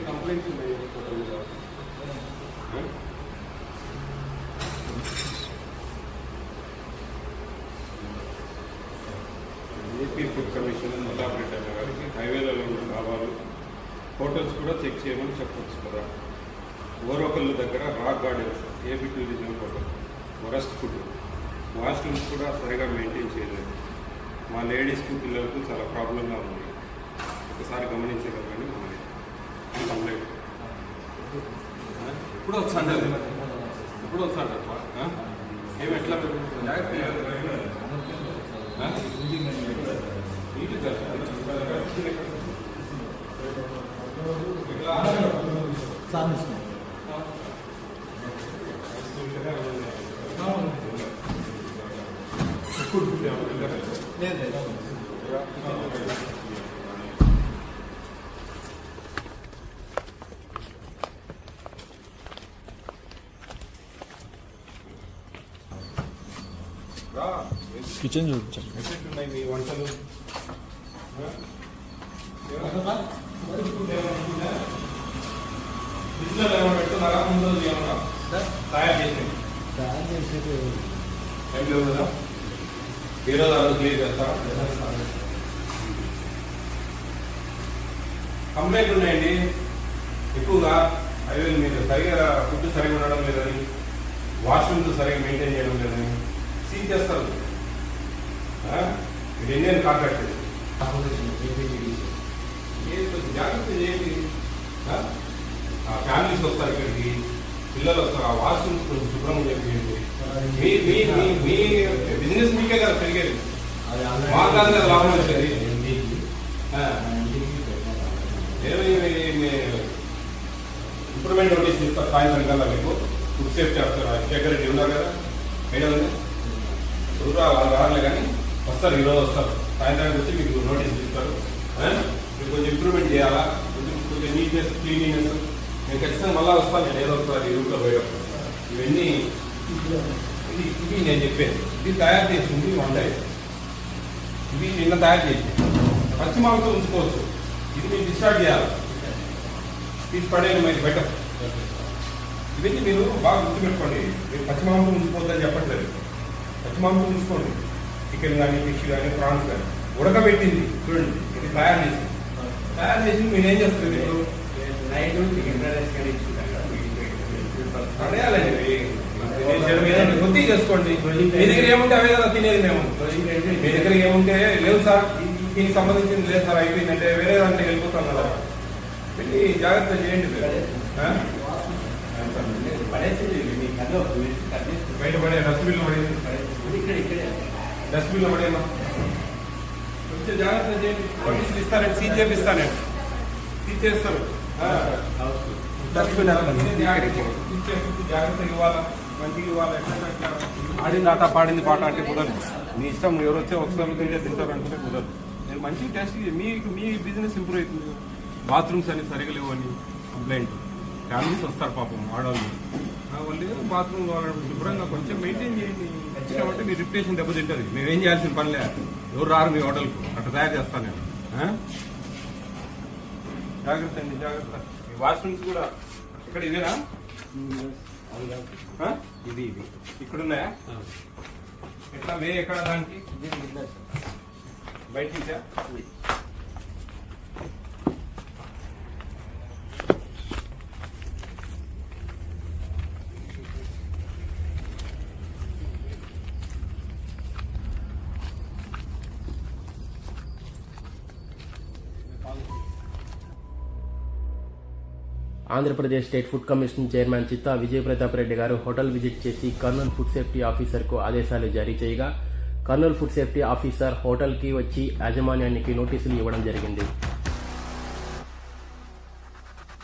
Complaints ఉన్నాయి hotel మీద. AP food commission ముల్లాపేట గారికి హైవేలలో ఉన్న డాబాలు హోటల్స్ కూడా చెక్ చేయమని చెప్పొచ్చు కదా. ఓరోకల్లు దగ్గర rock gardens AP tourism hotel worst food, washrooms కూడా సరిగా మెయింటైన్ చేయలేదు. మా లేడీస్కి పిల్లలకు చాలా ప్రాబ్లంగా ఉంది. ఒకసారి గమనించగలరు కానీ కంప్లైంట్ ఎప్పుడు వస్తాండి, ఎప్పుడు వస్తాండి ఏమి ఎట్లా కిచెన్ చూపించండి. ఉన్నాయి మీ వంటలు బిజినెస్ ఏమైనా పెట్టున్నారా? ముందు ఏమన్నా తయారు చేసేది ఏం లేవు కదా. ఈరోజు ఆ రోజు క్లియర్ చేస్తారా? కంప్లైంట్ ఉన్నాయండి ఎక్కువగా. హైవేల మీద సరిగా ఫుడ్ సరిగా ఉండడం లేదని, వాష్రూమ్స్ సరిగా మెయింటైన్ చేయడం లేదని సీజ్ చేస్తారు. మీరు ఇండియన్ కాంట్రాక్ట్ జాగ్రత్త చేయండి. ఫ్యామిలీస్ వస్తారు ఇక్కడికి, పిల్లలు వస్తారు. ఆ వాష్రూమ్స్ కొంచెం శుభ్రంగా చెప్పేయండి. మీ బిజినెస్ మీకే కదా పెరిగేది, మాకు కాదు కదా లాభం వచ్చేది. ఇంప్రూవ్మెంట్ నోటీస్ ఇస్తారు సాయంత్రం కల్లా మీకు. Food safety officer Shekhar Reddy ఉన్నారు కదా, మేడం వాళ్ళు రాలే కానీ వస్తారు. ఈరోజు వస్తారు, సాయంత్రానికి వచ్చి మీకు నోటీస్ ఇస్తారు. మీరు కొంచెం ఇంప్రూవ్మెంట్ చేయాలా, కొంచెం నీట్నెస్ క్లీనింగ్నెస్. నేను ఖచ్చితంగా మళ్ళీ వస్తాను. నేను ఏదో ఒకసారి ఈ రూట్లో పోయేటప్పుడు ఇవన్నీ ఇవి నేను చెప్పేది. ఇది తయారు చేసింది వంట. ఇవి నిన్న తయారు చేసి పచ్చి మాంసం ఉంచుకోవచ్చు. ఇది మీరు డిస్టార్ట్ చేయాలి, తీసి పడేది మరి బెటర్. ఇవన్నీ మీరు బాగా గుర్తుపెట్టుకోండి. మీరు పచ్చి మాంసం ఉంచుకోవద్దని చెప్పట్లేదు. పచ్చి మాంసం ఉంచుకోండి. చికెన్ కానీ, ఫిష్ కానీ, ప్రాన్స్ కానీ ఉడకబెట్టింది చూడండి. ఇది తయారు చేసి మీరు ఏం చేస్తారు? మీరు పడేయాలండి. కొద్ది చేసుకోండి. మీ దగ్గర ఏముంటే అవే కదా తినేది. మేము మీ దగ్గర ఏముంటే లేవు సార్, దీనికి సంబంధించింది లేదు సార్, అయిపోయిందంటే వేరే దాంట్లో వెళ్ళిపోతాం కదా. వెళ్ళి జాగ్రత్త చేయండి. బయట పడే డస్ట్బిన్లో పడేది, డస్ట్బిన్లో పడేమా కొంచెం జాగ్రత్త చేయండి. నోటీసులు ఇస్తారండి, సీజ్ చేపిస్తాను. సీజ్ చేస్తారు. డస్ట్బిన్ జాగ్రత్తగా ఇవ్వాలా, మంచిగా ఇవ్వాలి. ఎట్లా ఆడింది ఆట పాడింది పాట అంటే కుదరదు. మీ ఇష్టం. ఎవరు వచ్చే ఒకసారి తింటే తింటారు అంటే కుదరదు. నేను మంచిగా టేస్ట్ మీకు మీ బిజినెస్ ఇంప్రూవ్ అవుతుంది. బాత్రూమ్స్ అన్ని సరిగా లేవు అని కంప్లైంట్. ఫ్యామిలీస్ వస్తారు పాపం ఆడవాళ్ళు. వాళ్ళు బాత్రూమ్ శుభ్రంగా కొంచెం మెయింటైన్ చేయండి. అంటే మీ రిప్యుటేషన్ దెబ్బతింటుంది. మేమేం చేయాల్సిన పనిలే. ఎవరు రారు మీ హోటల్కు, అట్లా తయారు చేస్తాను నేను. జాగ్రత్త అండి, జాగ్రత్త. మీ వాష్రూమ్స్ కూడా ఇక్కడ ఇదేనా? ఇది ఇక్కడ ఉన్నాయా? ఎట్లా వే ఎక్కడ దానికి బయట నుంచా? Andhra Pradesh state food commission chairman చిత్తా విజయ ప్రతాప్ రెడ్డి గారు హోటల్ విజిట్ చేసి కర్నూలు ఫుడ్ సేఫ్టీ ఆఫీసర్కు ఆదేశాలు జారీ చేయగా కర్నూలు ఫుడ్ సేఫ్టీ ఆఫీసర్ హోటల్కి వచ్చి యాజమాన్యానికి నోటీసులు ఇవ్వడం జరిగింది.